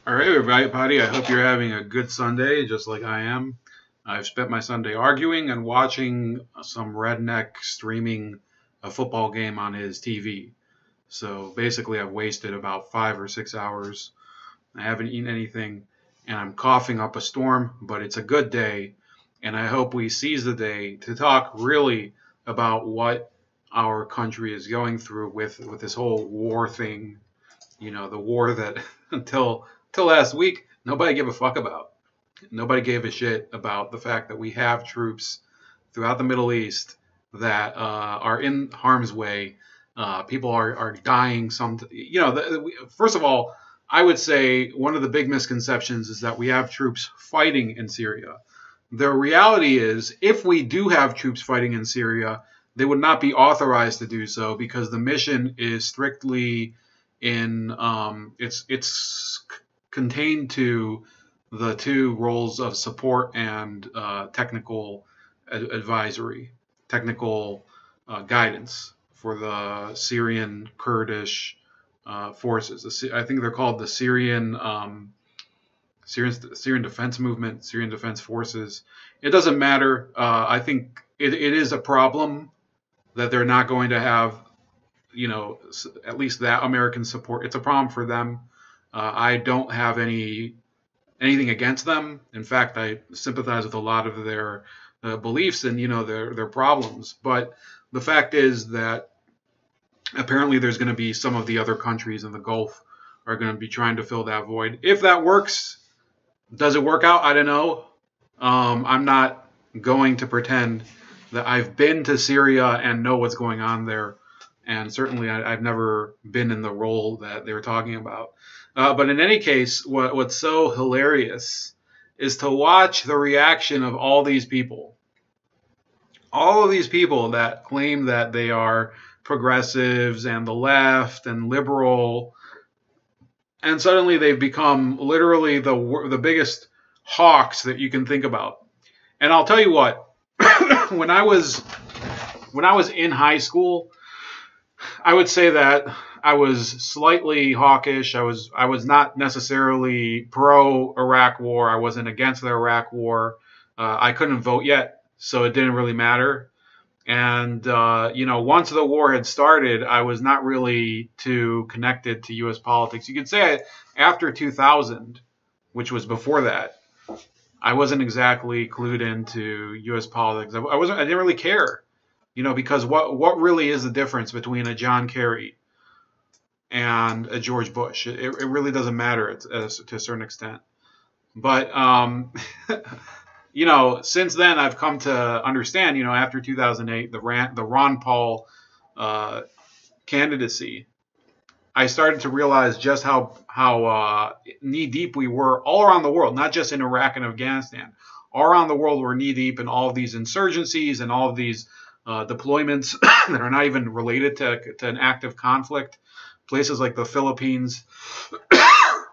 All right, everybody. I hope you're having a good Sunday, just like I am. I've spent my Sunday arguing and watching some redneck streaming a football game on his TV. So basically, I've wasted about 5 or 6 hours. I haven't eaten anything, and I'm coughing up a storm, but it's a good day, and I hope we seize the day to talk really about what our country is going through with this whole war thing. You know, the war that until last week nobody gave a fuck about. Nobody gave a shit about the fact that we have troops throughout the Middle East that are in harm's way. People are dying. First of all, I would say one of the big misconceptions is that we have troops fighting in Syria. The reality is, if we do have troops fighting in Syria, they would not be authorized to do so because the mission is strictly in it's contained to the two roles of support and technical advisory, technical guidance for the Syrian Kurdish forces. I think they're called the Syrian Defense Movement, Syrian Defense Forces. It doesn't matter. I think it is a problem that they're not going to have, at least that American support. It's a problem for them. I don't have anything against them. In fact, I sympathize with a lot of their beliefs and their problems. But the fact is that apparently there's going to be some of the other countries in the Gulf are going to be trying to fill that void. If that works, does it work out? I don't know. I'm not going to pretend that I've been to Syria and know what's going on there. And certainly I've never been in the role that they're talking about. But in any case, what's so hilarious is to watch the reaction of all these people. All of these people that claim that they are progressives and the left and liberal. And suddenly they've become literally the biggest hawks that you can think about. And I'll tell you what, when I was in high school, I would say that I was slightly hawkish. I was not necessarily pro-Iraq war. I wasn't against the Iraq war. I couldn't vote yet, so it didn't really matter. And, once the war had started, I was not really too connected to U.S. politics. You could say after 2000, which was before that, I wasn't exactly clued into U.S. politics. I didn't really care. Because what really is the difference between a John Kerry and a George Bush? It really doesn't matter to a certain extent. But, since then I've come to understand, after 2008, the Ron Paul candidacy, I started to realize just how knee-deep we were all around the world, not just in Iraq and Afghanistan. All around the world we're knee-deep in all of these insurgencies and all of these deployments that are not even related to an active conflict. Places like the Philippines,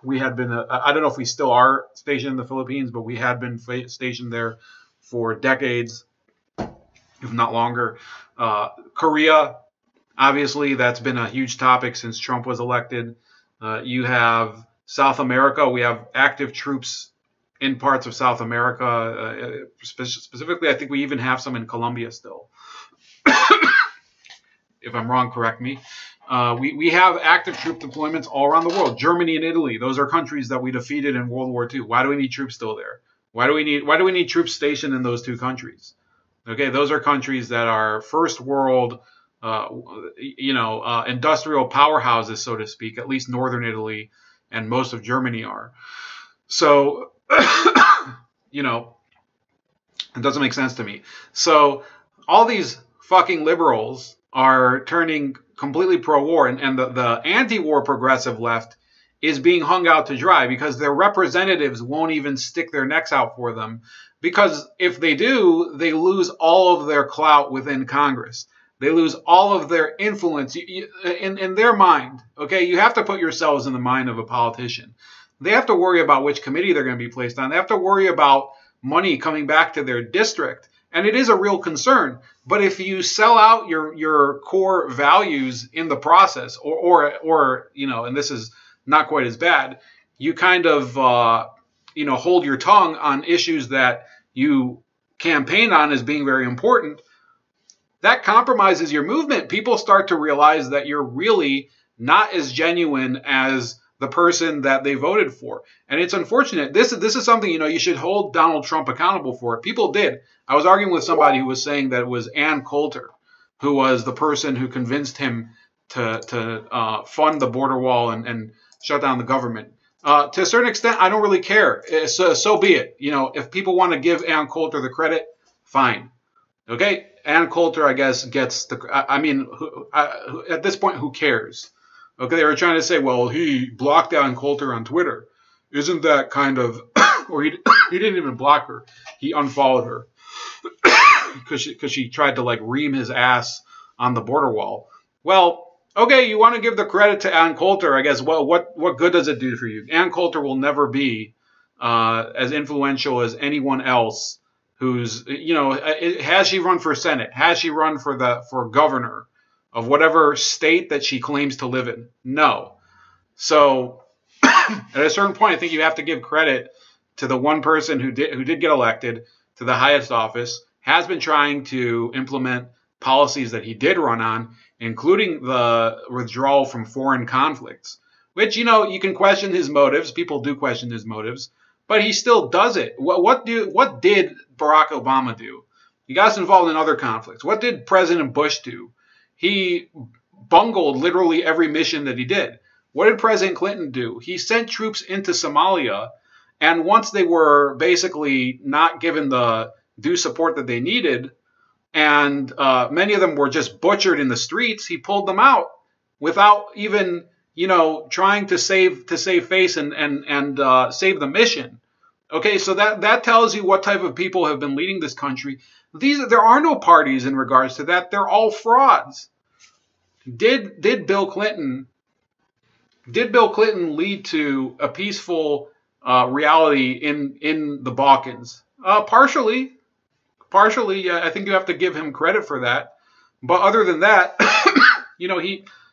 we had been, I don't know if we still are stationed in the Philippines, but we had been stationed there for decades, if not longer. Korea, obviously, that's been a huge topic since Trump was elected. You have South America. We have active troops in parts of South America. Specifically, I think we even have some in Colombia still. If I'm wrong, correct me. We have active troop deployments all around the world. Germany and Italy, those are countries that we defeated in World War II. Why do we need troops still there? Why do we need troops stationed in those two countries? Okay, those are countries that are first world, industrial powerhouses, so to speak. At least northern Italy and most of Germany are. So, it doesn't make sense to me. So all these fucking liberals are turning completely pro-war, and the anti-war progressive left is being hung out to dry because their representatives won't even stick their necks out for them, because if they do, they lose all of their clout within Congress. They lose all of their influence in their mind. Okay, you have to put yourselves in the mind of a politician. They have to worry about which committee they're going to be placed on. They have to worry about money coming back to their district. And it is a real concern. But if you sell out your core values in the process, or and this is not quite as bad, you kind of hold your tongue on issues that you campaign on as being very important, that compromises your movement. People start to realize that you're really not as genuine as the person that they voted for. And it's unfortunate. This is something, you should hold Donald Trump accountable for it. People did. I was arguing with somebody who was saying that it was Ann Coulter who was the person who convinced him to fund the border wall and shut down the government. To a certain extent, I don't really care. So be it. If people want to give Ann Coulter the credit, fine. Okay, Ann Coulter, I guess, gets the. I mean, at this point, who cares? Okay, they were trying to say, well, he blocked Ann Coulter on Twitter. Isn't that kind of, or he didn't even block her. He unfollowed her because she tried to like ream his ass on the border wall. Well, okay, you want to give the credit to Ann Coulter, I guess. Well, what good does it do for you? Ann Coulter will never be as influential as anyone else who's, has she run for Senate? Has she run for governor of whatever state that she claims to live in? No. So at a certain point, I think you have to give credit to the one person who did get elected to the highest office, has been trying to implement policies that he did run on, including the withdrawal from foreign conflicts, which, you can question his motives. People do question his motives, but he still does it. What did Barack Obama do? He got us involved in other conflicts. What did President Bush do? He bungled literally every mission that he did. What did President Clinton do? He sent troops into Somalia, and once they were basically not given the due support that they needed, and many of them were just butchered in the streets, he pulled them out without even trying to save face and save the mission. Okay, so that tells you what type of people have been leading this country. There are no parties in regards to that. They're all frauds. Did Bill Clinton lead to a peaceful reality in the Balkans? Partially. Yeah, I think you have to give him credit for that. But other than that,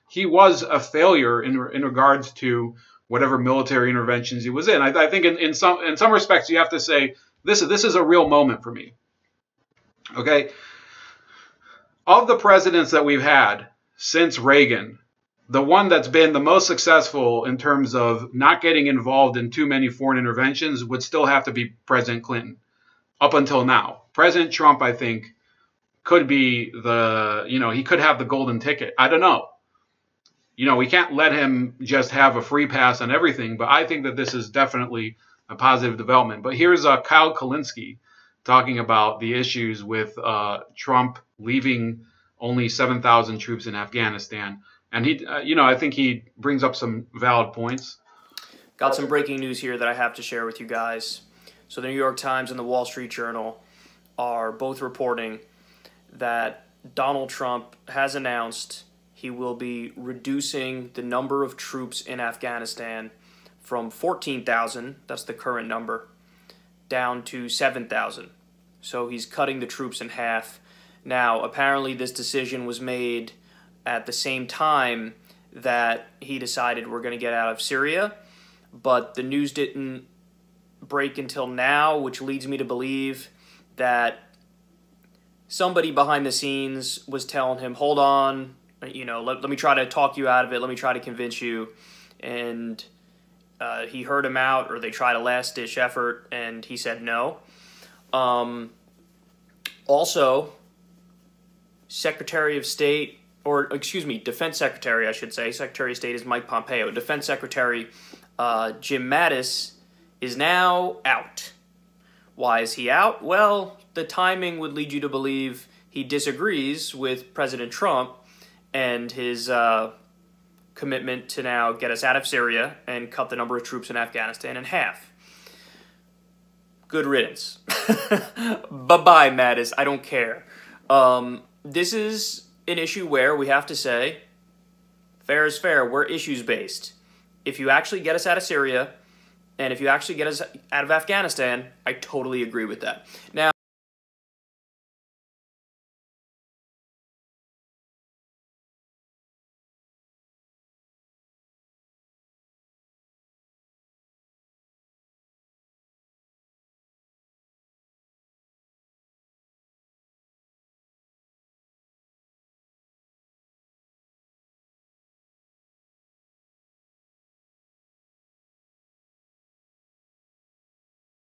he was a failure in regards to whatever military interventions he was in. I think in some respects you have to say this is a real moment for me. Okay, of the presidents that we've had since Reagan, the one that's been the most successful in terms of not getting involved in too many foreign interventions would still have to be President Clinton. Up until now, President Trump, I think, could be he could have the golden ticket. I don't know. We can't let him just have a free pass on everything, but I think that this is definitely a positive development. But here's Kyle Kulinski talking about the issues with Trump leaving only 7,000 troops in Afghanistan. And I think he brings up some valid points. Got some breaking news here that I have to share with you guys. So the New York Times and the Wall Street Journal are both reporting that Donald Trump has announced he will be reducing the number of troops in Afghanistan from 14,000, that's the current number, down to 7,000. So he's cutting the troops in half. Now, apparently this decision was made at the same time that he decided we're going to get out of Syria, but the news didn't break until now, which leads me to believe that somebody behind the scenes was telling him, hold on, let me try to talk you out of it, let me try to convince you, and he heard him out, or they tried a last-ditch effort, and he said no. Also, Secretary of State, or excuse me, Defense Secretary, I should say, Secretary of State is Mike Pompeo, Defense Secretary Jim Mattis is now out. Why is he out? Well, the timing would lead you to believe he disagrees with President Trump and his commitment to now get us out of Syria and cut the number of troops in Afghanistan in half. Good riddance. Bye-bye, Mattis. I don't care. This is an issue where we have to say, fair is fair. We're issues-based. If you actually get us out of Syria, and if you actually get us out of Afghanistan, I totally agree with that. Now,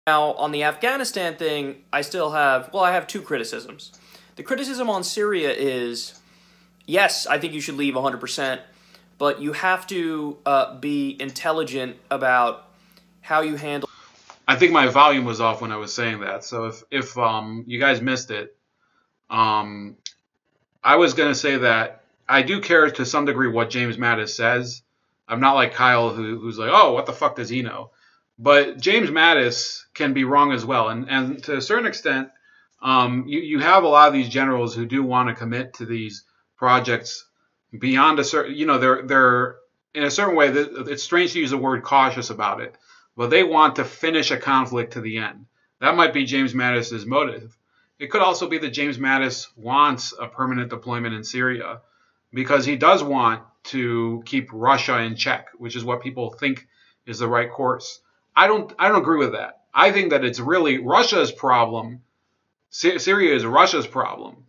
Now, on the Afghanistan thing, I have two criticisms. The criticism on Syria is, yes, I think you should leave 100%, but you have to be intelligent about how you handle. I think my volume was off when I was saying that, so if you guys missed it, I was going to say that I do care to some degree what James Mattis says. I'm not like Kyle who's like, oh, what the fuck does he know? But James Mattis can be wrong as well. And to a certain extent, you have a lot of these generals who do want to commit to these projects beyond a certain, they're in a certain way, it's strange to use the word cautious about it, but they want to finish a conflict to the end. That might be James Mattis's motive. It could also be that James Mattis wants a permanent deployment in Syria because he does want to keep Russia in check, which is what people think is the right course. I don't agree with that. I think that it's really Russia's problem. Syria is Russia's problem.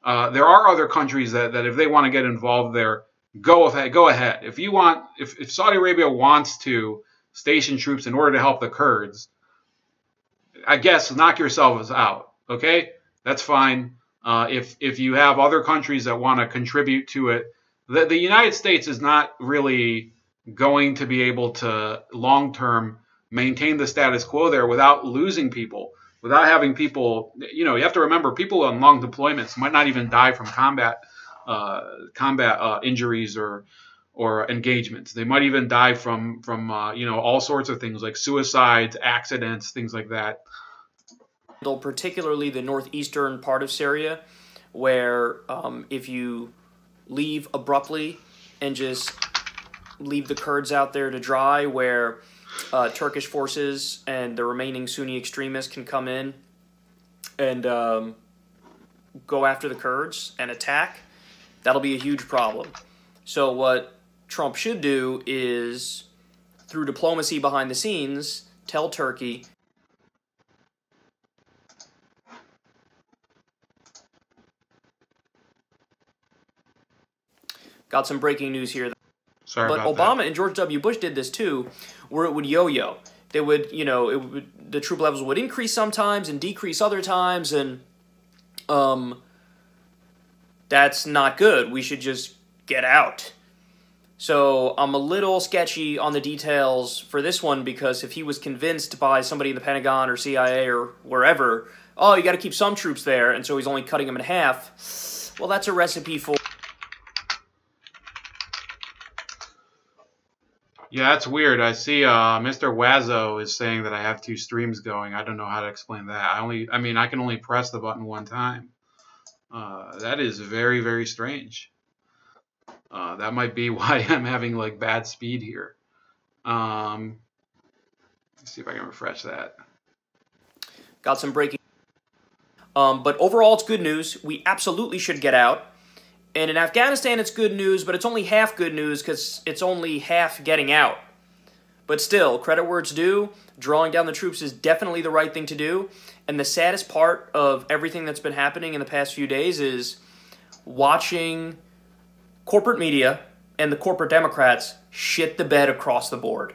There are other countries that if they want to get involved there, go ahead. If Saudi Arabia wants to station troops in order to help the Kurds, I guess knock yourselves out. Okay, that's fine. If you have other countries that want to contribute to it, the United States is not really going to be able to long term maintain the status quo there without losing people, without having people. You have to remember, people on long deployments might not even die from combat injuries or engagements. They might even die from all sorts of things like suicides, accidents, things like that. Particularly the northeastern part of Syria, where if you leave abruptly and just leave the Kurds out there to dry, where Turkish forces and the remaining Sunni extremists can come in and go after the Kurds and attack, that'll be a huge problem. So what Trump should do is, through diplomacy behind the scenes, tell Turkey, got some breaking news here. Sorry but about Obama that. and George W. Bush did this too, where it would yo-yo. They would, the troop levels would increase sometimes and decrease other times, and that's not good. We should just get out. So I'm a little sketchy on the details for this one, because if he was convinced by somebody in the Pentagon or CIA or wherever, oh, you got to keep some troops there, and so he's only cutting them in half, well, that's a recipe for... Yeah, that's weird. I see Mr. Wazzo is saying that I have two streams going. I don't know how to explain that. I can only press the button one time. That is very, very strange. That might be why I'm having like bad speed here. Let's see if I can refresh that. Got some breaking. But overall, it's good news. We absolutely should get out. And in Afghanistan, it's good news, but it's only half good news because it's only half getting out. But still, credit where it's due. Drawing down the troops is definitely the right thing to do. And the saddest part of everything that's been happening in the past few days is watching corporate media and the corporate Democrats shit the bed across the board.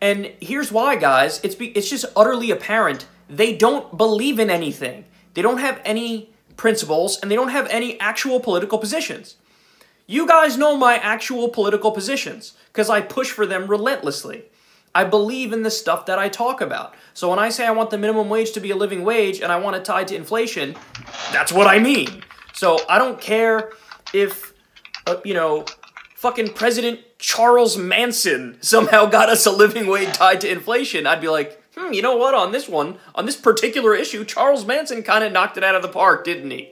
And here's why, guys. It's just utterly apparent they don't believe in anything. They don't have any principles, and they don't have any actual political positions. You guys know my actual political positions, because I push for them relentlessly. I believe in the stuff that I talk about. So when I say I want the minimum wage to be a living wage and I want it tied to inflation, that's what I mean. So I don't care if, fucking President Charles Manson somehow got us a living wage tied to inflation. I'd be like, you know what, on this particular issue, Charles Manson kind of knocked it out of the park, didn't he?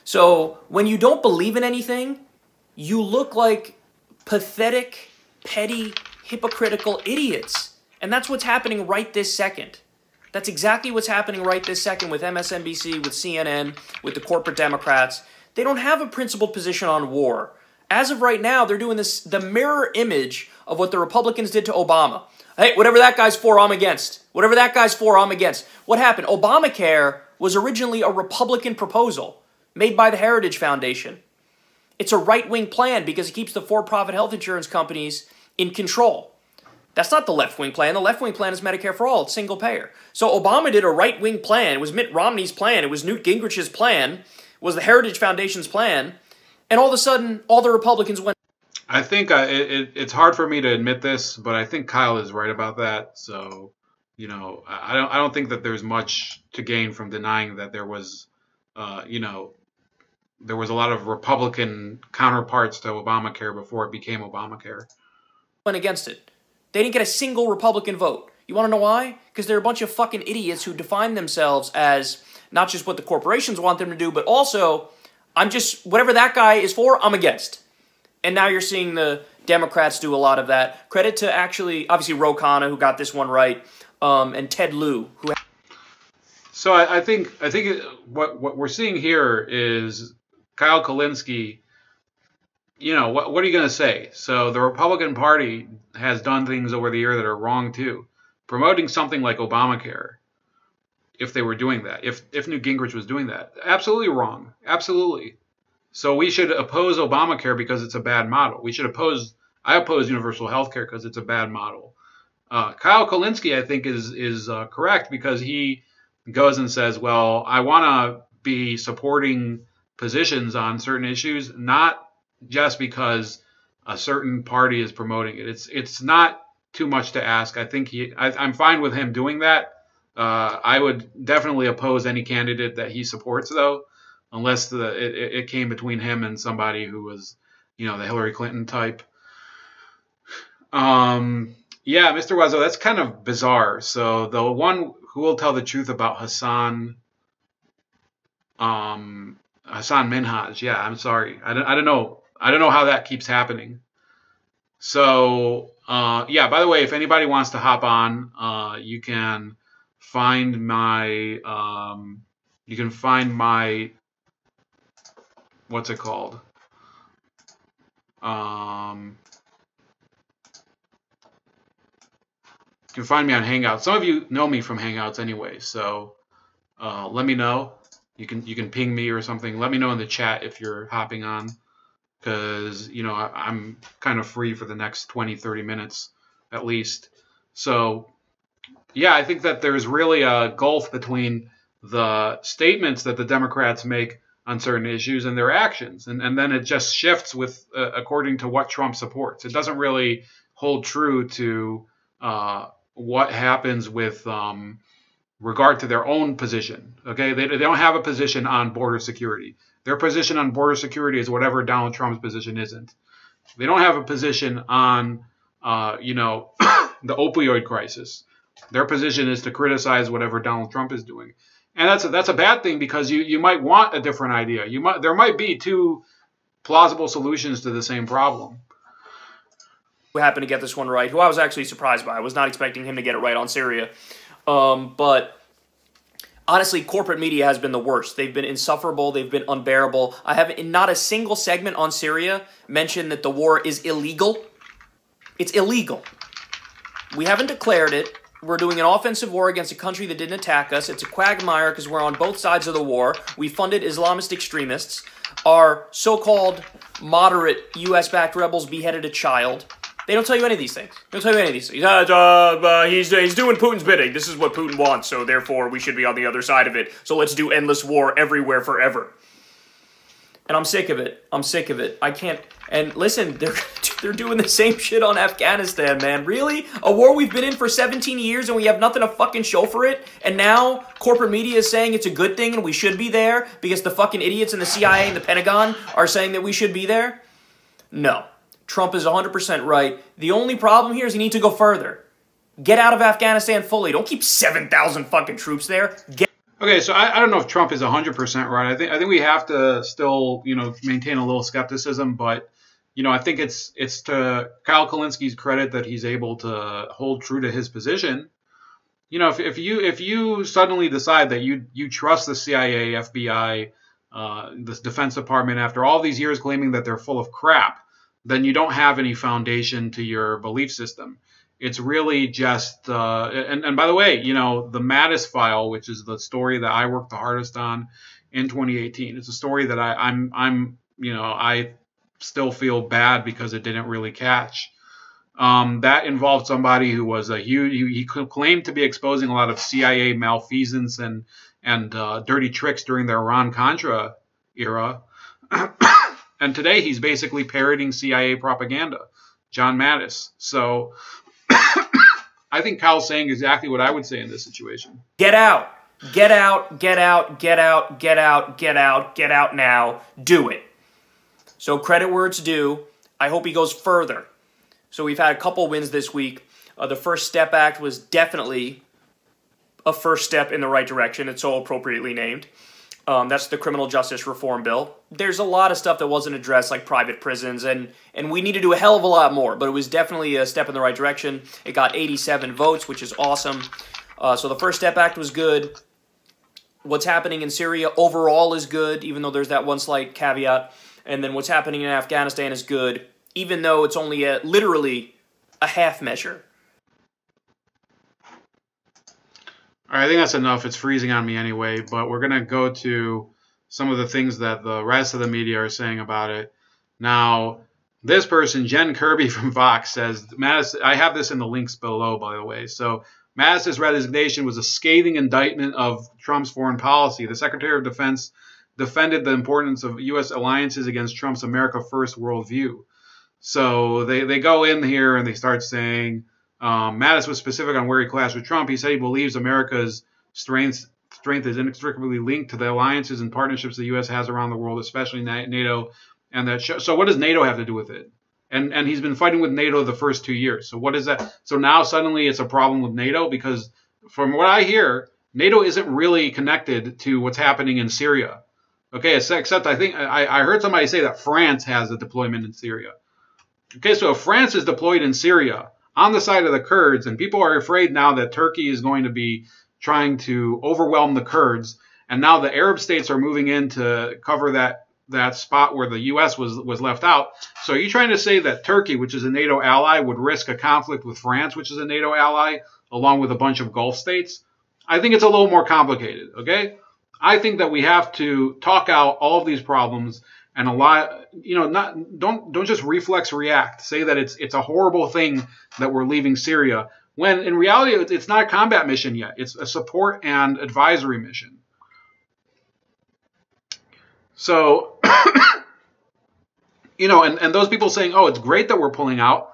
So when you don't believe in anything, you look like pathetic, petty, hypocritical idiots. And that's what's happening right this second. That's exactly what's happening right this second with MSNBC, with CNN, with the corporate Democrats. They don't have a principled position on war. As of right now, they're doing the mirror image of what the Republicans did to Obama. Hey, whatever that guy's for, I'm against. Whatever that guy's for, I'm against. What happened? Obamacare was originally a Republican proposal made by the Heritage Foundation. It's a right-wing plan because it keeps the for-profit health insurance companies in control. That's not the left-wing plan. The left-wing plan is Medicare for all. It's single payer. So Obama did a right-wing plan. It was Mitt Romney's plan. It was Newt Gingrich's plan. It was the Heritage Foundation's plan. And all of a sudden, all the Republicans went. I think it's hard for me to admit this, but I think Kyle is right about that. So, you know, I don't think that there's much to gain from denying that there was, you know, there was a lot of Republican counterparts to Obamacare before it became Obamacare. Went against it. They didn't get a single Republican vote. You want to know why? Because they're a bunch of fucking idiots who define themselves as not just what the corporations want them to do, but also, I'm just, whatever that guy is for, I'm against. And now you're seeing the Democrats do a lot of that. Credit to actually, obviously, Ro Khanna, who got this one right, and Ted Lieu, who... So I think what we're seeing here is Kyle Kulinski. You know, what are you going to say? So the Republican Party has done things over the year that are wrong too. Promoting something like Obamacare, if they were doing that, if Newt Gingrich was doing that, absolutely wrong, absolutely. So we should oppose Obamacare because it's a bad model. I oppose universal health care because it's a bad model. Kyle Kulinski, I think, is correct because he goes and says, well, I want to be supporting positions on certain issues, not just because a certain party is promoting it. It's not too much to ask. I think I'm fine with him doing that. I would definitely oppose any candidate that he supports, though, unless it came between him and somebody who was, you know, the Hillary Clinton type. Yeah, Mr. Wazzo, that's kind of bizarre. So the one who will tell the truth about Hassan Minhaj. Yeah, I'm sorry. I don't know. I don't know how that keeps happening. So, yeah, by the way, if anybody wants to hop on, you can find my, what's it called? You can find me on Hangouts. Some of you know me from Hangouts anyway, so let me know. You can ping me or something. Let me know in the chat if you're hopping on, because, you know, I'm kind of free for the next 20, 30 minutes at least. So, yeah, I think that there's really a gulf between the statements that the Democrats make on certain issues and their actions. And then it just shifts with according to what Trump supports. It doesn't really hold true to what happens with regard to their own position. Okay, they don't have a position on border security. Their position on border security is whatever Donald Trump's position isn't. They don't have a position on, you know, the opioid crisis. Their position is to criticize whatever Donald Trump is doing, and that's a bad thing, because you might want a different idea. There might be two plausible solutions to the same problem. Who happened to get this one right, who I was actually surprised by. I was not expecting him to get it right on Syria. But honestly, corporate media has been the worst. They've been insufferable. They've been unbearable. I haven't, in not a single segment on Syria, mentioned that the war is illegal. It's illegal. We haven't declared it. We're doing an offensive war against a country that didn't attack us. It's a quagmire because we're on both sides of the war. We funded Islamist extremists. Our so-called moderate U.S.-backed rebels beheaded a child. They don't tell you any of these things. They don't tell you any of these things. He's doing Putin's bidding. This is what Putin wants, so therefore we should be on the other side of it. So let's do endless war everywhere forever. And I'm sick of it. I'm sick of it. I can't... And listen, they're doing the same shit on Afghanistan, man. Really? A war we've been in for 17 years and we have nothing to fucking show for it? And now corporate media is saying it's a good thing and we should be there because the fucking idiots in the CIA and the Pentagon are saying that we should be there? No. Trump is 100% right. The only problem here is you need to go further. Get out of Afghanistan fully. Don't keep 7,000 fucking troops there. Okay, so I don't know if Trump is 100% right. I think we have to still, you know, maintain a little skepticism, but, you know, I think it's to Kyle Kulinski's credit that he's able to hold true to his position. You know, if you suddenly decide that you trust the CIA, FBI, the Defense Department after all these years claiming that they're full of crap, then you don't have any foundation to your belief system. It's really just, and by the way, you know, the Mattis file, which is the story that I worked the hardest on in 2018, it's a story that I'm, you know, I still feel bad because it didn't really catch. That involved somebody who was a huge. He claimed to be exposing a lot of CIA malfeasance and dirty tricks during the Iran-Contra era. And today he's basically parroting CIA propaganda, John Mattis. So I think Kyle's saying exactly what I would say in this situation. Get out. Get out, get out, get out, get out, get out, get out now. Do it. So credit where it's due. I hope he goes further. So we've had a couple wins this week. The First Step Act was definitely a first step in the right direction. It's so appropriately named. That's the criminal justice reform bill. There's a lot of stuff that wasn't addressed, like private prisons, and we need to do a hell of a lot more, but it was definitely a step in the right direction. It got 87 votes, which is awesome. So the First Step Act was good. What's happening in Syria overall is good, even though there's that one slight caveat. And then what's happening in Afghanistan is good, even though it's only literally a half measure. All right, I think that's enough. It's freezing on me anyway, but we're going to go to some of the things that the rest of the media are saying about it. Now, this person, Jen Kirby from Vox, says, Mattis, I have this in the links below, by the way. So Mattis' resignation was a scathing indictment of Trump's foreign policy. The Secretary of Defense defended the importance of U.S. alliances against Trump's America First worldview. So they go in here and they start saying, Mattis was specific on where he clashed with Trump. He said he believes America's strength is inextricably linked to the alliances and partnerships the U.S. has around the world, especially NATO. And that so what does NATO have to do with it? And he's been fighting with NATO the first 2 years. So what is that? So now suddenly it's a problem with NATO? Because from what I hear, NATO isn't really connected to what's happening in Syria. Okay, except I think I heard somebody say that France has a deployment in Syria. Okay, so if France is deployed in Syria on the side of the Kurds, and people are afraid now that Turkey is going to be trying to overwhelm the Kurds, and now the Arab states are moving in to cover that spot where the U.S. was left out. So are you trying to say that Turkey, which is a NATO ally, would risk a conflict with France, which is a NATO ally, along with a bunch of Gulf states? I think it's a little more complicated, okay? I think that we have to talk out all of these problems and don't just reflex react. Say that it's a horrible thing that we're leaving Syria, when in reality it's not a combat mission yet. It's a support and advisory mission. So, and those people saying, oh, it's great that we're pulling out.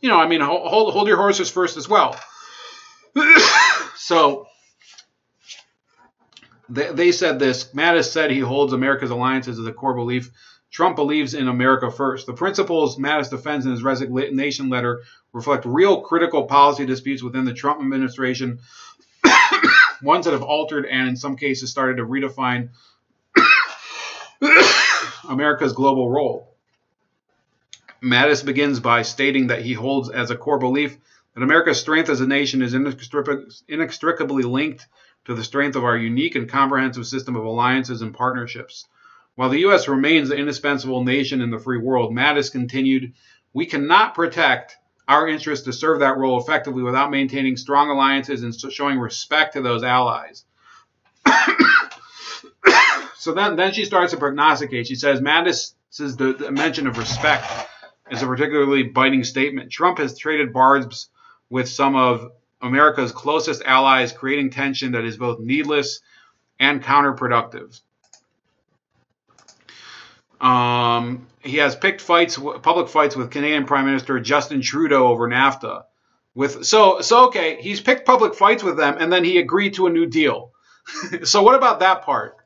I mean, hold your horses first as well. So they said this. Mattis said he holds America's alliances as a core belief. Trump believes in America first. The principles Mattis defends in his resignation letter reflect real critical policy disputes within the Trump administration, ones that have altered and in some cases started to redefine America's global role. Mattis begins by stating that he holds as a core belief that America's strength as a nation is inextricably linked to the strength of our unique and comprehensive system of alliances and partnerships. While the U.S. remains an indispensable nation in the free world, Mattis continued, we cannot protect our interests to serve that role effectively without maintaining strong alliances and showing respect to those allies. So then she starts to prognosticate. She says, Mattis says the mention of respect is a particularly biting statement. Trump has traded barbs with some of America's closest allies, creating tension that is both needless and counterproductive. He has picked public fights with Canadian Prime Minister Justin Trudeau over NAFTA. Okay, he's picked public fights with them, and then he agreed to a new deal. So what about that part?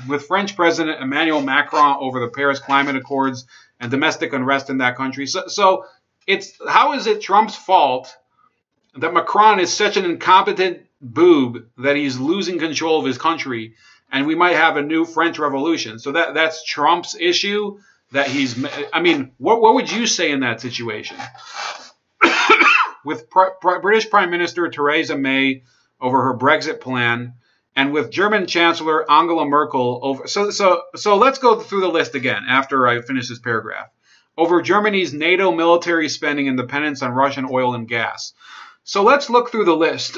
With French President Emmanuel Macron over the Paris Climate Accords and domestic unrest in that country. So how is it Trump's fault that Macron is such an incompetent boob that he's losing control of his country, and we might have a new French Revolution? So that's Trump's issue. What would you say in that situation? With British Prime Minister Theresa May over her Brexit plan, and with German Chancellor Angela Merkel over. So let's go through the list again after I finish this paragraph. Over Germany's NATO military spending and dependence on Russian oil and gas. So let's look through the list.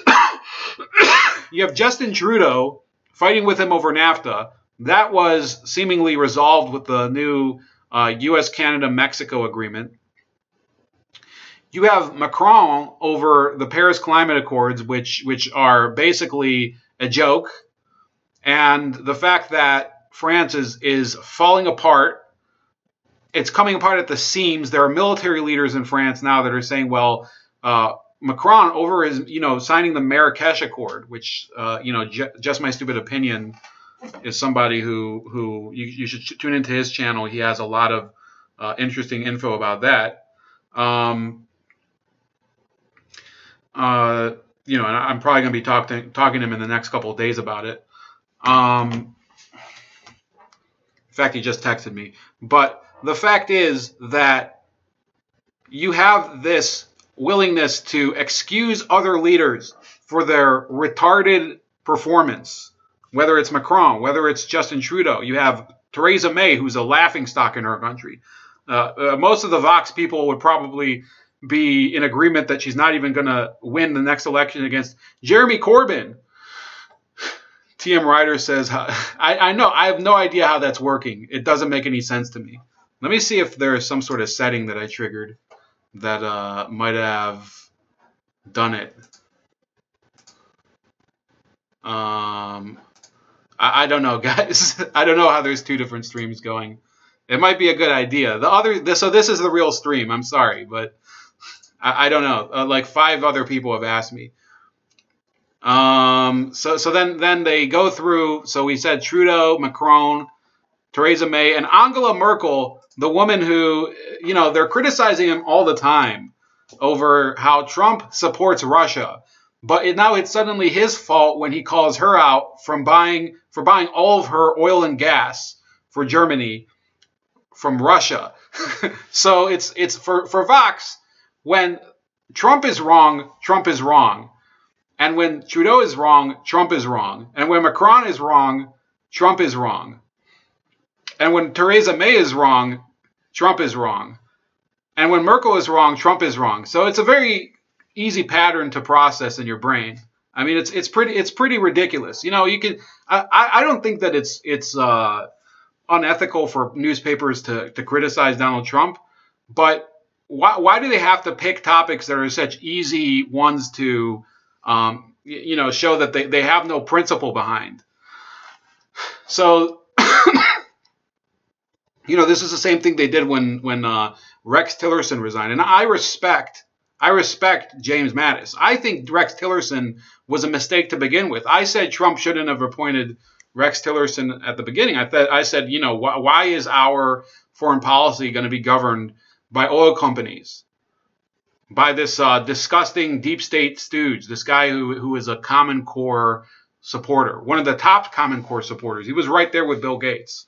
You have Justin Trudeau fighting with him over NAFTA. That was seemingly resolved with the new U.S.-Canada-Mexico agreement. You have Macron over the Paris Climate Accords, which are basically a joke, and the fact that France is falling apart. It's coming apart at the seams. There are military leaders in France now that are saying, well, Macron over his, signing the Marrakesh Accord, which, just my stupid opinion, is somebody who you should tune into his channel. He has a lot of interesting info about that. And I'm probably going to be talking to him in the next couple of days about it. In fact, he just texted me. But the fact is that you have this willingness to excuse other leaders for their retarded performance, whether it's Macron, whether it's Justin Trudeau. You have Theresa May, who's a laughingstock in her country. Most of the Vox people would probably be in agreement that she's not even going to win the next election against Jeremy Corbyn. TM Ryder says, I know, I have no idea how that's working. It doesn't make any sense to me. Let me see if there is some sort of setting that I triggered that might have done it. I don't know, guys. I don't know how there's two different streams going. It might be a good idea. So this is the real stream. I'm sorry, but I don't know. Like 5 other people have asked me. So then they go through. So we said Trudeau, Macron, Theresa May, and Angela Merkel, the woman who, they're criticizing him all the time over how Trump supports Russia. But now it's suddenly his fault when he calls her out for buying all of her oil and gas for Germany from Russia. So it's for Vox, when Trump is wrong, Trump is wrong. And when Trudeau is wrong, Trump is wrong. And when Macron is wrong, Trump is wrong. And when Theresa May is wrong, Trump is wrong. And when Merkel is wrong, Trump is wrong. So it's a very easy pattern to process in your brain. I mean, it's pretty ridiculous. I don't think that it's unethical for newspapers to criticize Donald Trump, but why do they have to pick topics that are such easy ones to show that they have no principle behind? So this is the same thing they did when Rex Tillerson resigned. And I respect James Mattis. I think Rex Tillerson was a mistake to begin with. I said Trump shouldn't have appointed Rex Tillerson at the beginning. I said, why is our foreign policy going to be governed by oil companies, by this disgusting deep state stooge, this guy who is a Common Core supporter, one of the top Common Core supporters. He was right there with Bill Gates.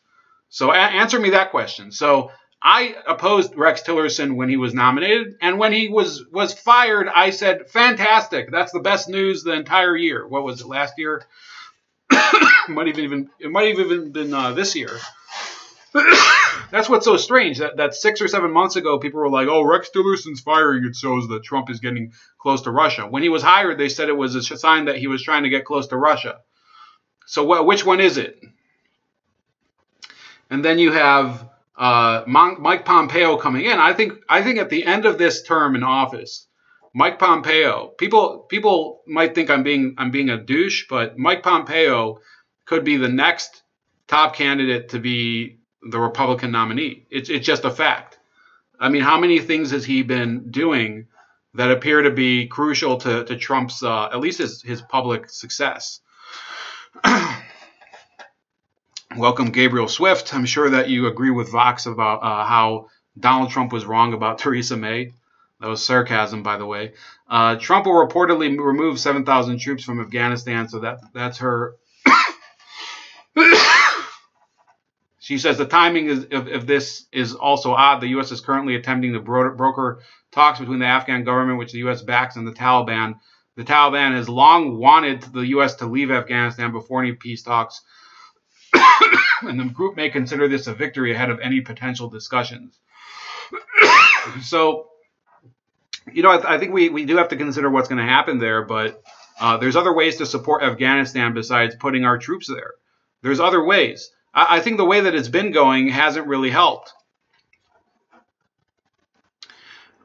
So answer me that question. So I opposed Rex Tillerson when he was nominated, and when he was fired, I said, fantastic. That's the best news the entire year. What was it, last year? It might have even been this year. That's what's so strange. That 6 or 7 months ago, people were like, oh, Rex Tillerson's firing. It shows that Trump is getting close to Russia. When he was hired, they said it was a sign that he was trying to get close to Russia. So which one is it? And then you have Mike Pompeo coming in. I think at the end of this term in office, Mike Pompeo, people might think I'm being a douche, but Mike Pompeo could be the next top candidate to be the Republican nominee. It's just a fact. I mean, how many things has he been doing that appear to be crucial to Trump's, at least his public success? Welcome, Gabriel Swift. I'm sure that you agree with Vox about how Donald Trump was wrong about Theresa May. That was sarcasm, by the way. Trump will reportedly remove 7,000 troops from Afghanistan, so that's her. She says the timing of this is also odd. The U.S. is currently attempting to broker talks between the Afghan government, which the U.S. backs, and the Taliban. The Taliban has long wanted the U.S. to leave Afghanistan before any peace talks, and the group may consider this a victory ahead of any potential discussions. So, I think we do have to consider what's going to happen there, but there's other ways to support Afghanistan besides putting our troops there. There's other ways. I think the way that it's been going hasn't really helped.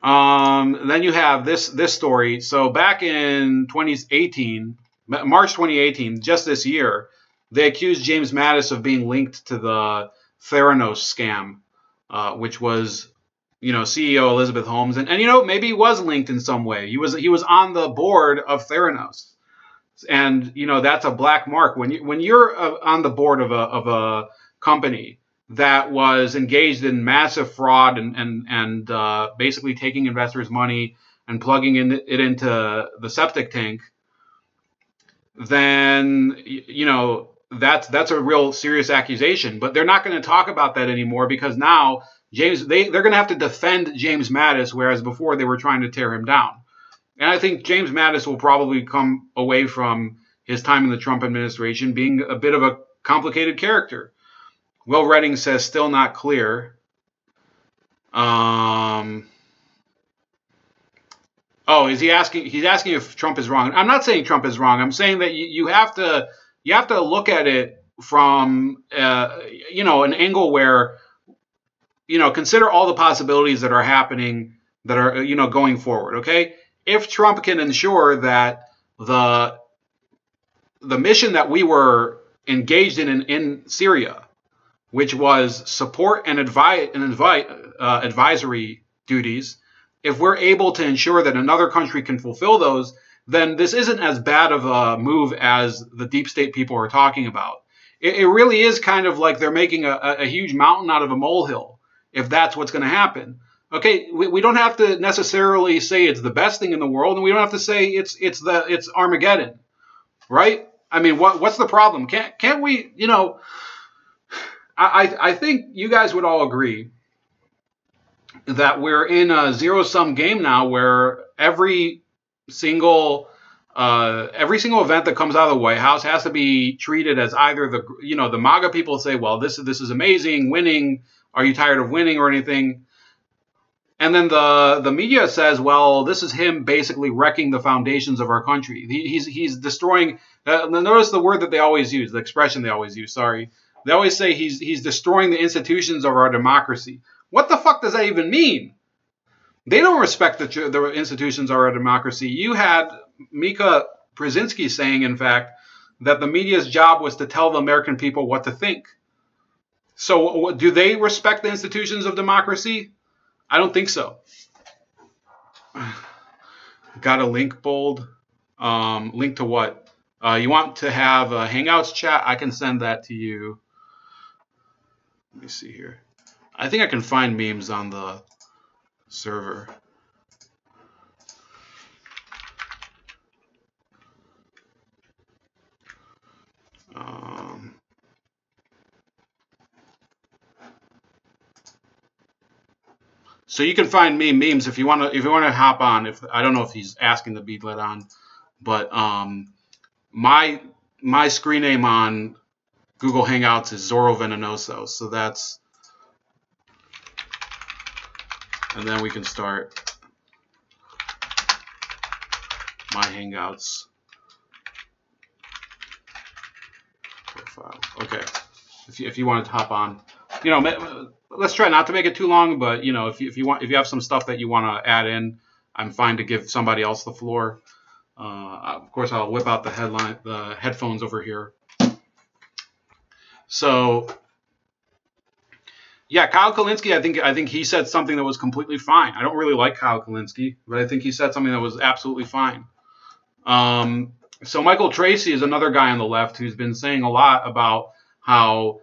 Then you have this story. So back in 2018, March 2018, just this year, they accused James Mattis of being linked to the Theranos scam, which was, CEO Elizabeth Holmes, and maybe he was linked in some way. He was on the board of Theranos, and that's a black mark when you're on the board of a company that was engaged in massive fraud and basically taking investors' money and plugging it into the septic tank. Then that's a real serious accusation. But they're not going to talk about that anymore because now they're going to have to defend James Mattis, whereas before they were trying to tear him down. And I think James Mattis will probably come away from his time in the Trump administration being a bit of a complicated character. Will Redding says still not clear. Is he asking? He's asking if Trump is wrong. I'm not saying Trump is wrong. I'm saying that you have to look at it from an angle where consider all the possibilities that are happening that are going forward. Okay, if Trump can ensure that the mission that we were engaged in Syria, which was support and advisory duties, if we're able to ensure that another country can fulfill those, then this isn't as bad of a move as the deep state people are talking about. It really is kind of like they're making a huge mountain out of a molehill, if that's what's going to happen. Okay, we don't have to necessarily say it's the best thing in the world, and we don't have to say it's Armageddon, right? I mean, what's the problem? Can't we, I think you guys would all agree that we're in a zero-sum game now where every single event that comes out of the White House has to be treated as either the MAGA people say, well, this is amazing, winning, are you tired of winning or anything? And then the media says, well, this is him basically wrecking the foundations of our country. He's destroying. Notice the word that they always use, the expression they always use. Sorry, they always say he's destroying the institutions of our democracy. What the fuck does that even mean? They don't respect the institutions of our democracy. You had Mika Brzezinski saying, in fact, that the media's job was to tell the American people what to think. So do they respect the institutions of democracy? I don't think so. Got a link, Bold? Link to what? You want to have a Hangouts chat? I can send that to you. Let me see here. I think I can find memes on the server. So you can find me memes if you want to hop on. If I don't know if he's asking to be let on, but my screen name on Google Hangouts is Zorro Venenoso. So that's, and then we can start my Hangouts profile. Okay, if you want to hop on, let's try not to make it too long. But if you have some stuff that you want to add in, I'm fine to give somebody else the floor. Of course, I'll whip out the headphones over here. So, yeah, Kyle Kulinski, I think he said something that was completely fine. I don't really like Kyle Kulinski, but I think he said something that was absolutely fine. So Michael Tracy is another guy on the left who's been saying a lot about how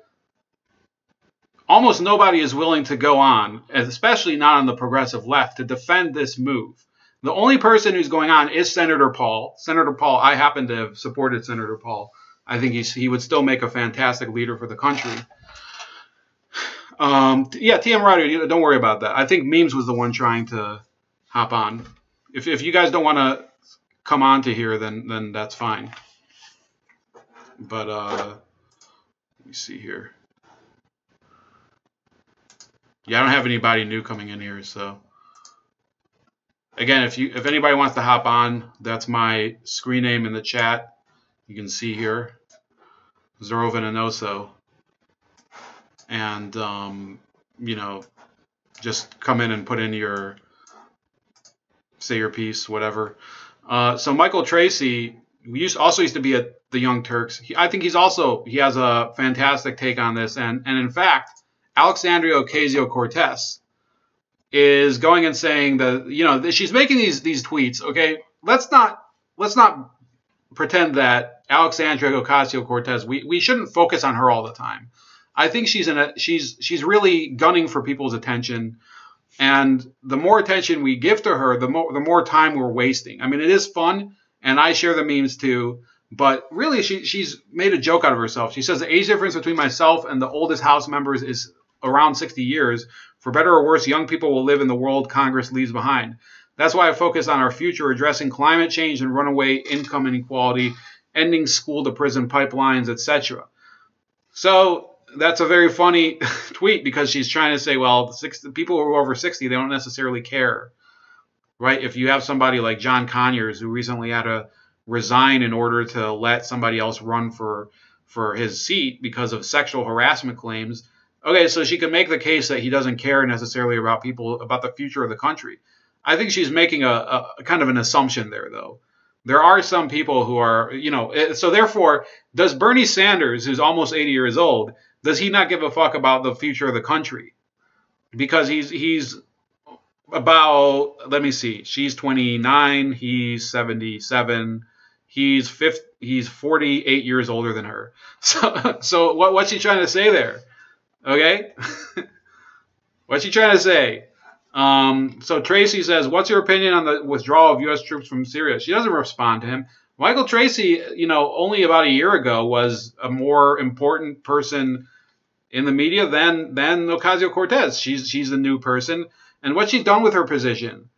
almost nobody is willing to go on, especially not on the progressive left, to defend this move. The only person who's going on is Senator Paul. Senator Paul, I happen to have supported Senator Paul. I think he would still make a fantastic leader for the country. Yeah, TM Ryder, don't worry about that. I think Memes was the one trying to hop on. If you guys don't want to come on to here, then that's fine. But let me see here. Yeah, I don't have anybody new coming in here, so again, if anybody wants to hop on, that's my screen name in the chat. You can see here, Zorro Venenoso, and just come in and put in your say your piece, whatever. So Michael Tracy also used to be at the Young Turks. I think he has a fantastic take on this, and in fact, Alexandria Ocasio-Cortez is going and saying that she's making these tweets. Okay, let's not pretend that Alexandria Ocasio-Cortez, we shouldn't focus on her all the time. I think she's really gunning for people's attention, and the more attention we give to her, the more time we're wasting. I mean, it is fun, and I share the memes too, but really she's made a joke out of herself. She says the age difference between myself and the oldest House members is around 60 years. For better or worse, young people will live in the world Congress leaves behind. That's why I focus on our future, addressing climate change and runaway income inequality, ending school-to-prison pipelines, etc. So that's a very funny tweet because she's trying to say, well, people who are over 60, they don't necessarily care, right? If you have somebody like John Conyers, who recently had to resign in order to let somebody else run for his seat because of sexual harassment claims, okay, so she can make the case that he doesn't care necessarily about the future of the country. I think she's making a kind of an assumption there, though. There are some people who are, so therefore, does Bernie Sanders, who's almost 80 years old, does he not give a fuck about the future of the country? Because he's about, let me see, she's 29, he's 77, he's 48 years older than her. So what's she trying to say there? Okay? What's she trying to say? So Tracy says, what's your opinion on the withdrawal of U.S. troops from Syria? She doesn't respond to him. Michael Tracy, only about a year ago was a more important person in the media than Ocasio-Cortez. She's the new person. And what's she done with her position?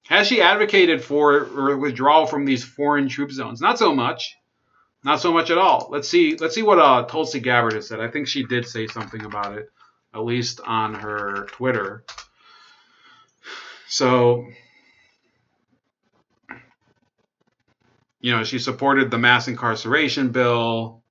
Has she advocated for withdrawal from these foreign troop zones? Not so much. Not so much at all. Let's see what Tulsi Gabbard has said. I think she did say something about it, at least on her Twitter. So, she supported the mass incarceration bill.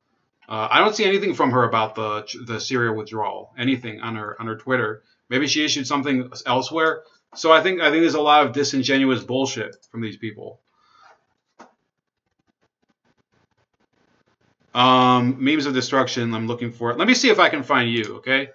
I don't see anything from her about the Syria withdrawal. Anything on her Twitter. Maybe she issued something elsewhere. So I think there's a lot of disingenuous bullshit from these people. Memes of destruction. I'm looking for it. Let me see if I can find you. Okay.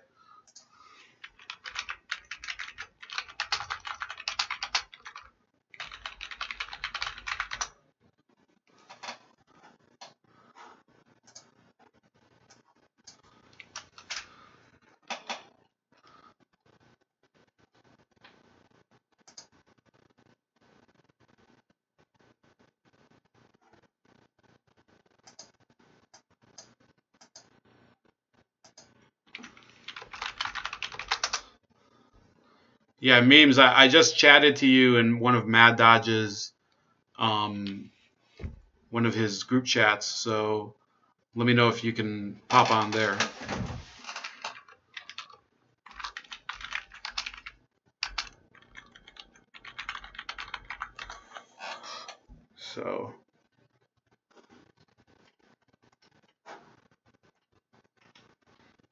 Yeah, memes. I just chatted to you in one of Mad Dodge's, one of his group chats. So let me know if you can pop on there. So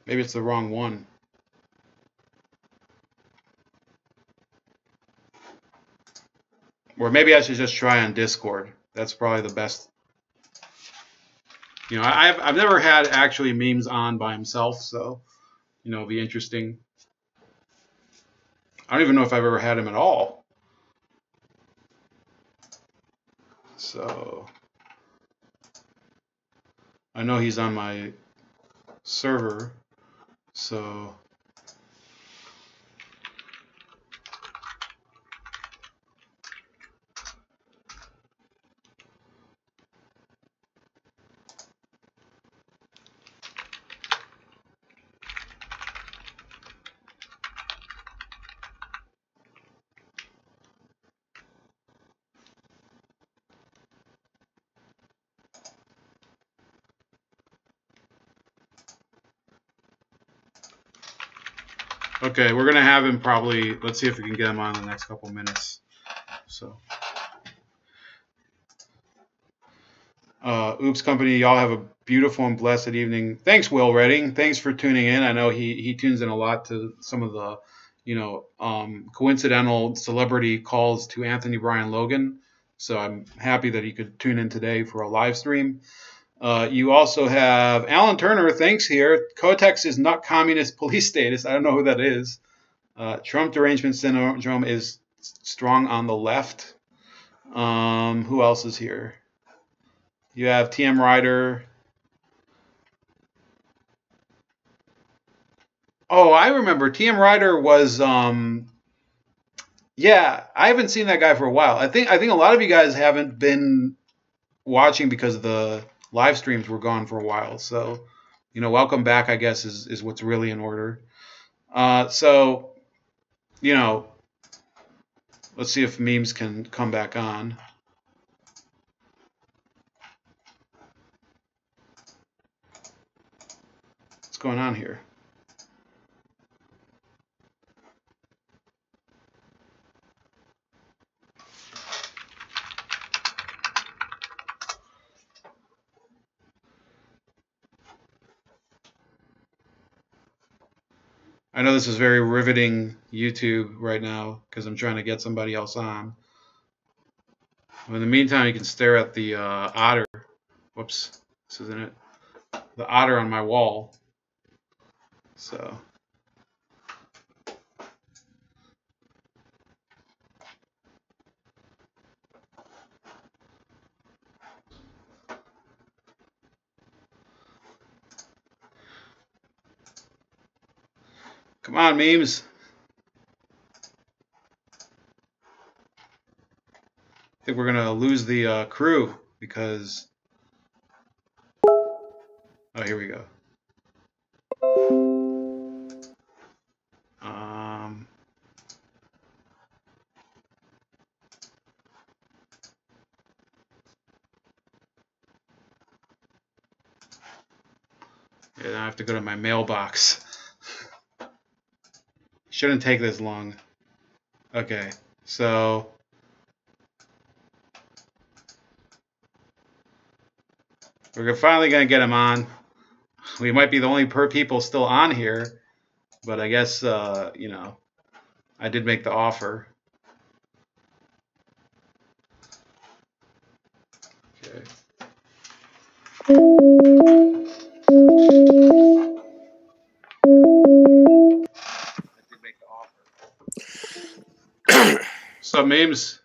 maybe it's the wrong one. Or maybe I should just try on Discord. That's probably the best. I've never had actually memes on by himself, so it'll be interesting. I don't even know if I've ever had him at all. So I know he's on my server, so okay, we're gonna have him probably. Let's see if we can get him on in the next couple minutes. So, Oops Company, y'all have a beautiful and blessed evening. Thanks, Will Redding. Thanks for tuning in. I know he tunes in a lot to some of the coincidental celebrity calls to Anthony Brian Logan. So I'm happy that he could tune in today for a live stream. You also have Alan Turner, thanks here. Kotex is not communist police status. I don't know who that is. Trump derangement syndrome is strong on the left. Who else is here? You have TM Ryder. Oh, I remember. TM Ryder was, yeah, I haven't seen that guy for a while. I think a lot of you guys haven't been watching because the live streams were gone for a while. So, welcome back, I guess, is what's really in order. So, let's see if memes can come back on. What's going on here? I know this is very riveting YouTube right now because I'm trying to get somebody else on. In the meantime, you can stare at the otter. Whoops, this isn't it. The otter on my wall. So. Come on, memes. I think we're going to lose the crew because... Oh, here we go. Yeah, now I have to go to my mailbox. Shouldn't take this long. Okay, so... We're finally going to get him on. We might be the only people still on here, but I guess, I did make the offer. Okay. What's up, memes?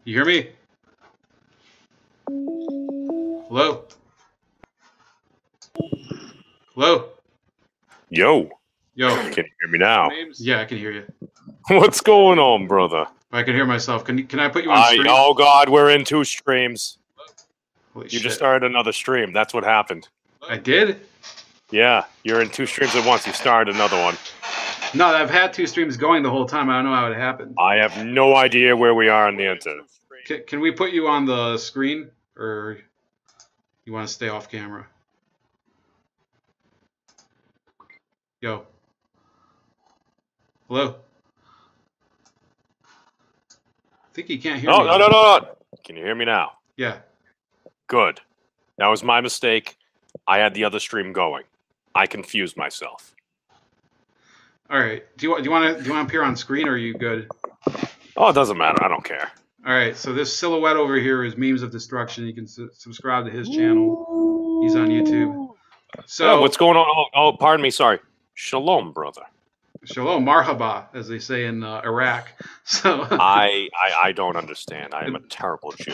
You hear me? Hello? Hello? Yo. Yo. Can you hear me now? Yeah, I can hear you. What's going on, brother? I can hear myself. Can I put you on stream? Oh, God, we're in 2 streams. Holy you shit. just started another stream. That's what happened. I did? Yeah, you're in 2 streams at once. You started another one. No, I've had 2 streams going the whole time. I don't know how it happened. I have no idea where we are on the internet. Can we put you on the screen, or you want to stay off camera? Yo. Hello? I think you can't hear me. No. Can you hear me now? Yeah. Good. That was my mistake. I had the other stream going. I confused myself. All right. Do you want to appear on screen, or are you good? Oh, it doesn't matter. I don't care. All right. So this silhouette over here is Memes of Destruction. You can subscribe to his channel. He's on YouTube. So yeah, what's going on? Oh, pardon me. Sorry. Shalom, brother. Shalom, marhaba, as they say in Iraq. So I don't understand. I am a terrible Jew.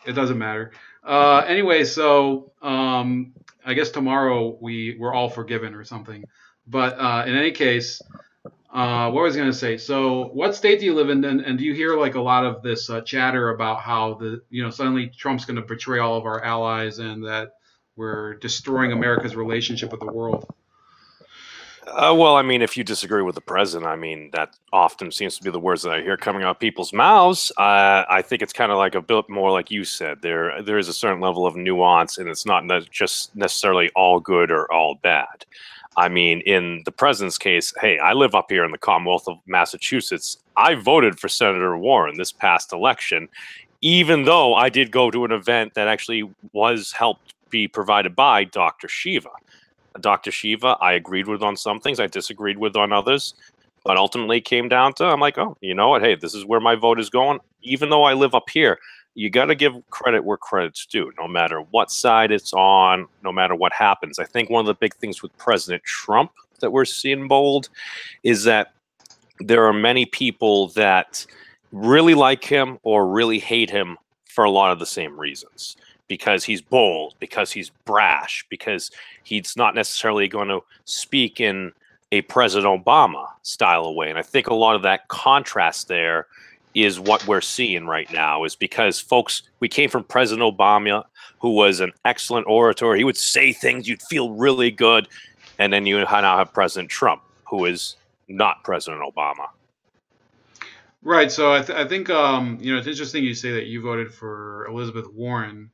It doesn't matter. Anyway, so I guess tomorrow we're all forgiven or something. But in any case, what was I going to say? So, what state do you live in, and do you hear like a lot of this chatter about how suddenly Trump's going to betray all of our allies and that we're destroying America's relationship with the world? Well, I mean, if you disagree with the president, I mean, that often seems to be the words that I hear coming out of people's mouths. I think it's kind of like a bit more like you said. There is a certain level of nuance, and it's not just necessarily all good or all bad. I mean, in the president's case, hey, I live up here in the Commonwealth of Massachusetts. I voted for Senator Warren this past election, even though I did go to an event that actually was helped be provided by Dr. Shiva. Dr. Shiva, I agreed with on some things, I disagreed with on others, but ultimately it came down to, I'm like, oh, you know what? Hey, this is where my vote is going. Even though I live up here, you got to give credit where credit's due, no matter what side it's on, no matter what happens. I think one of the big things with President Trump that we're seeing bold is that there are many people that really like him or really hate him for a lot of the same reasons. Because he's bold, because he's brash, because he's not necessarily going to speak in a President Obama style of way. And I think a lot of that contrast there is what we're seeing right now, is because folks, we came from President Obama, who was an excellent orator. He would say things, you'd feel really good. And then you now have President Trump, who is not President Obama. Right. So I think it's interesting you say that you voted for Elizabeth Warren.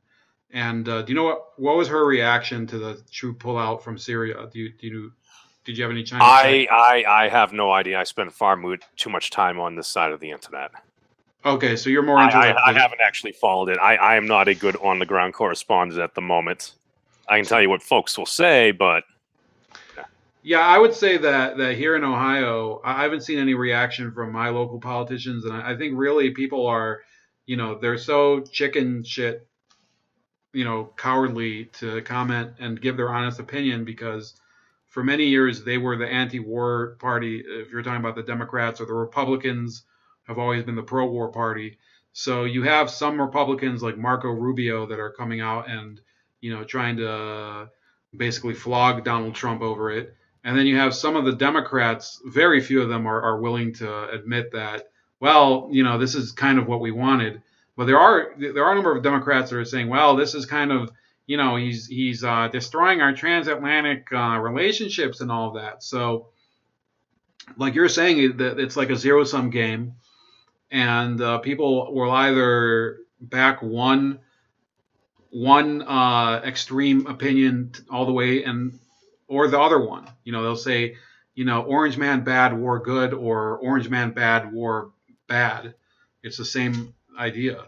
And do you know what was her reaction to the troop pullout from Syria? Did you have any time to check? I have no idea. I spend far too much time on this side of the internet. Okay, so you're more into I haven't actually followed it. I am not a good on the ground correspondent at the moment. I can tell you what folks will say, but yeah, I would say that here in Ohio, I haven't seen any reaction from my local politicians, and I think really people are, they're so chicken shit, cowardly to comment and give their honest opinion, because for many years they were the anti-war party. If you're talking about the Democrats, or the Republicans have always been the pro-war party. So you have some Republicans like Marco Rubio that are coming out and trying to basically flog Donald Trump over it. And then you have some of the Democrats, very few of them are willing to admit that, well, this is kind of what we wanted. But there are a number of Democrats that are saying, well, this is kind of, he's destroying our transatlantic relationships and all of that. So, like you're saying, that it's like a zero-sum game, and people will either back one extreme opinion all the way, or the other one. They'll say, Orange man bad, war good, or Orange man bad, war bad. It's the same idea.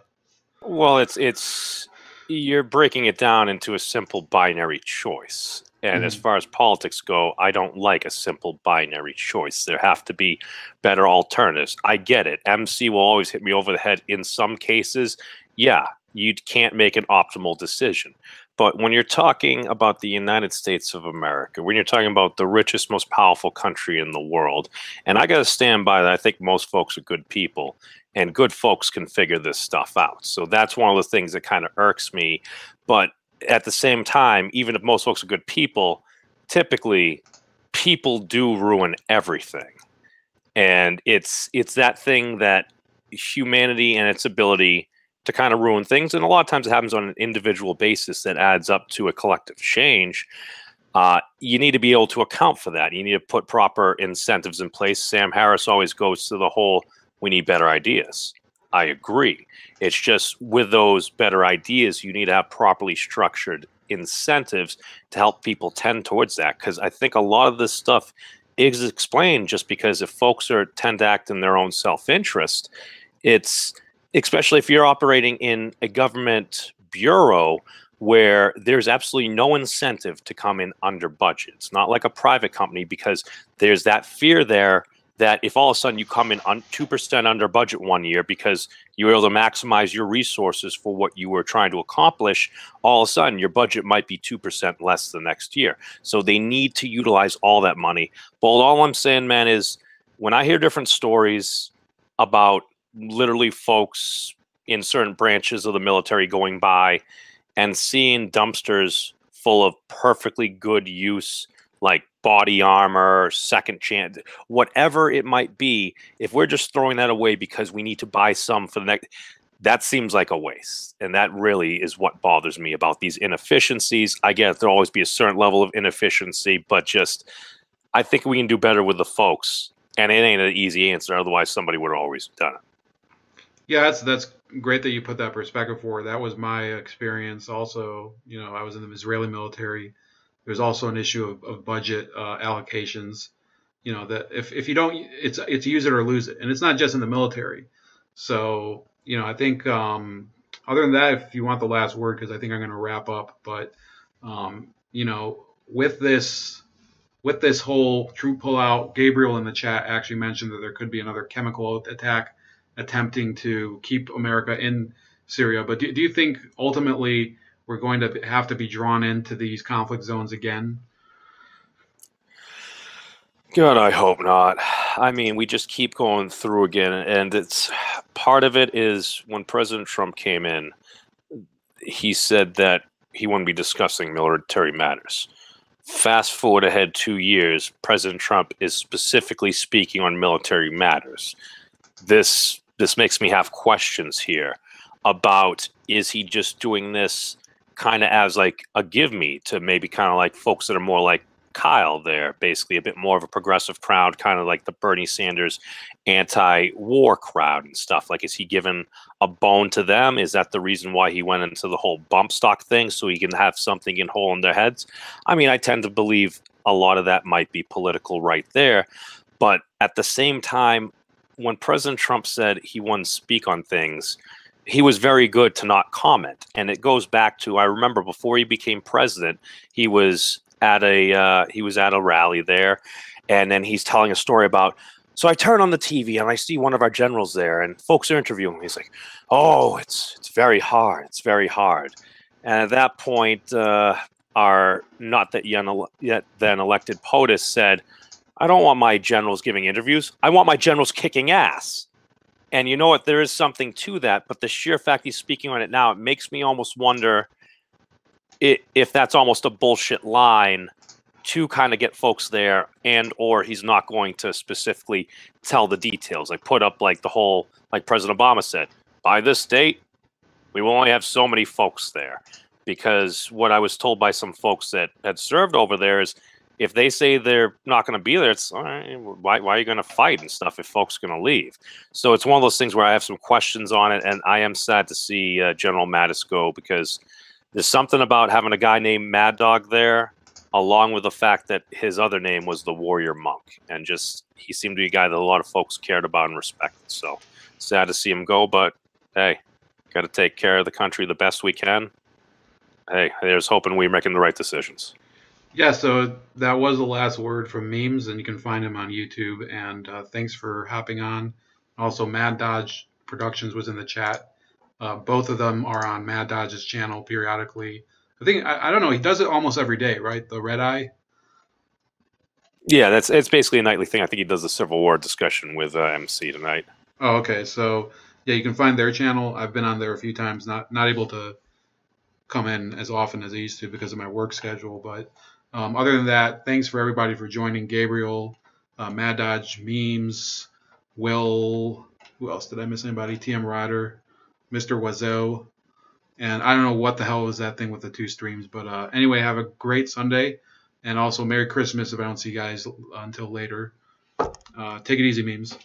Well, it's you're breaking it down into a simple binary choice. And as far as politics go, I don't like a simple binary choice. There have to be better alternatives. I get it. MC will always hit me over the head in some cases. Yeah, you can't make an optimal decision. But when you're talking about the United States of America, when you're talking about the richest, most powerful country in the world, and I got to stand by that, I think most folks are good people, and good folks can figure this stuff out. So that's one of the things that kind of irks me. But at the same time, even if most folks are good people, typically people do ruin everything. And it's that thing that humanity and its ability to kind of ruin things, and a lot of times it happens on an individual basis that adds up to a collective change. You need to be able to account for that. You need to put proper incentives in place. Sam Harris always goes to the whole, we need better ideas. I agree. It's just with those better ideas, you need to have properly structured incentives to help people tend towards that. Because I think a lot of this stuff is explained just because if folks tend to act in their own self-interest, it's, especially if you're operating in a government bureau where there's absolutely no incentive to come in under budget. It's not like a private company, because there's that fear there that if all of a sudden you come in 2% under budget one year because you were able to maximize your resources for what you were trying to accomplish, all of a sudden your budget might be 2% less the next year. So they need to utilize all that money. But all I'm saying, man, is when I hear different stories about literally folks in certain branches of the military going by and seeing dumpsters full of perfectly good use, like body armor, second chance, whatever it might be, if we're just throwing that away because we need to buy some for the next, that seems like a waste. And that really is what bothers me about these inefficiencies. I get there'll always be a certain level of inefficiency, but just, I think we can do better with the folks. And it ain't an easy answer. Otherwise, somebody would have always done it. Yeah, that's great that you put that perspective forward. That was my experience also. I was in the Israeli military. There's also an issue of budget allocations. That if you don't, it's use it or lose it, and it's not just in the military. So I think other than that, if you want the last word, because I think I'm going to wrap up. But with this whole troop pullout, Gabriel in the chat actually mentioned that there could be another chemical attack attempting to keep America in Syria. But do you think ultimately we're going to have to be drawn into these conflict zones again? God, I hope not. I mean, we just keep going through again, and it's part of it is when President Trump came in, he said that he wouldn't be discussing military matters. Fast forward ahead 2 years, President Trump is specifically speaking on military matters. This makes me have questions here about, is he just doing this kind of as like a give me to maybe kind of like folks that are more like Kyle there, basically a bit more of a progressive crowd, kind of like the Bernie Sanders anti-war crowd and stuff. Like, is he giving a bone to them? Is that the reason why he went into the whole bump stock thing, so he can have something in hole in their heads? I mean, I tend to believe a lot of that might be political right there. But at the same time, when President Trump said he wouldn't speak on things, he was very good to not comment. And it goes back to, I remember before he became president, he was at a rally there, and then he's telling a story about, so I turn on the TV and I see one of our generals there, and folks are interviewing him. He's like, "Oh, it's very hard. It's very hard." And at that point, our not that yet then elected POTUS said, "I don't want my generals giving interviews. I want my generals kicking ass." And you know what? There is something to that, but the sheer fact he's speaking on it now, it makes me almost wonder if that's almost a bullshit line to kind of get folks there, and or he's not going to specifically tell the details, like put up like the whole, like President Obama said, by this date, we will only have so many folks there. Because what I was told by some folks that had served over there is, if they say they're not going to be there, it's all right, why are you going to fight and stuff if folks are going to leave? So it's one of those things where I have some questions on it, and I am sad to see General Mattis go, because there's something about having a guy named Mad Dog there, along with the fact that his other name was the Warrior Monk. And just, he seemed to be a guy that a lot of folks cared about and respected. So sad to see him go, but hey, got to take care of the country the best we can. Hey, there's hoping we're making the right decisions. Yeah, so that was the last word from Memes, and you can find him on YouTube. And thanks for hopping on. Also, Mad Dodge Productions was in the chat. Both of them are on Mad Dodge's channel periodically. I think, I don't know, he does it almost every day, right? The Red Eye? Yeah, it's basically a nightly thing. I think he does the Civil War discussion with MC tonight. Oh, okay. So, yeah, you can find their channel. I've been on there a few times, not able to come in as often as I used to because of my work schedule. But other than that, thanks for everybody for joining. Gabriel, Mad Dodge, Memes, Will, who else? Did I miss anybody? TM Rider, Mr. Wazo, and I don't know what the hell was that thing with the 2 streams. But anyway, have a great Sunday, and also Merry Christmas if I don't see you guys until later. Take it easy, Memes.